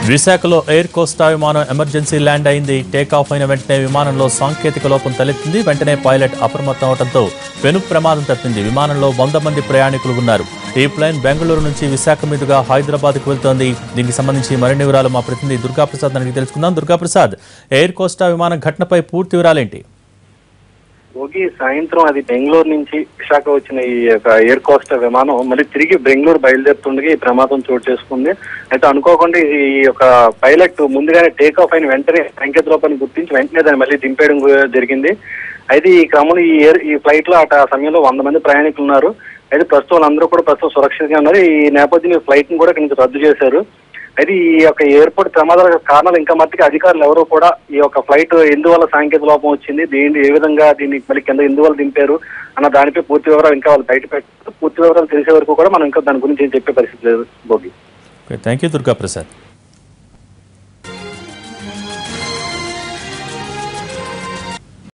విశాఖలో air Costa విమానం emergency land అయింది. టేకాఫ్ అయిన వెంటనే విమానంలో సాంకేతిక లోపం తలెత్తింది. వెంటనే పైలట్ అప్రమత్తం అవడంతో పెను ప్రమాదం తప్పింది. విమానంలో 100 మంది ప్రయాణికులు ఉన్నారు. ఈ ప్లేన్ బెంగళూరు నుంచి విశాఖ మీదుగా హైదరాబాద్కు వెళ్తోంది. దీనికి సంబంధించి మరిన్ని వివరాలు మా ప్రతినిధి దుర్గాప్రసాద్ అడిగి తెలుసుకుందాం. దుర్గాప్రసాద్, ఎయిర్ కోస్టా విమానం ఘటనపై పూర్తి వివరాలేంటి? సాయంత్రం అది బెంగళూరు నుంచి విశాఖ వచ్చిన ఈ యొక్క ఎయిర్ కోస్టా విమానం మళ్ళీ తిరిగి బెంగళూరు బయలుదేరుతుండగా ఈ ప్రమాదం చోటు చేసుకుంది. అయితే అనుకోకుండా ఈ యొక్క పైలట్ ముందుగానే టేక్ ఆఫ్ అయిన వెంటనే సంకేత లోపాన్ని గుర్తించి వెంటనే దాన్ని మళ్ళీ దింపేయడం జరిగింది. అయితే ఈ క్రమంలో ఈ ఫ్లైట్ లో ఆ సమయంలో 100 మంది ప్రయాణికులు ఉన్నారు. అయితే ప్రస్తుతం వాళ్ళందరూ కూడా ప్రస్తుతం సురక్షితంగా ఉన్నారు. ఈ నేపథ్యంలో ఫ్లైట్ ని కూడా ఇక్కడి నుంచి రద్దు చేశారు. అయితే ఈ యొక్క ఎయిర్పోర్ట్ ప్రమాదాల కారణాలు ఇంకా మట్టికి అధికారులు ఎవరో కూడా ఈ యొక్క ఫ్లైట్ ఎందువల్ల సాంకేతిక లోపం వచ్చింది, ఏ విధంగా దీన్ని మళ్ళీ కింద ఎందువల్ల దింపారు అన్న దానిపై పూర్తి వివరాలు ఇంకా వాళ్ళు బయట పెట్టారు. పూర్తి వివరాలు తెలిసే వరకు కూడా మనం ఇంకా దాని గురించి ఏం చెప్పే పరిస్థితి లేదు. భోగి. Thank you Durgaprasad.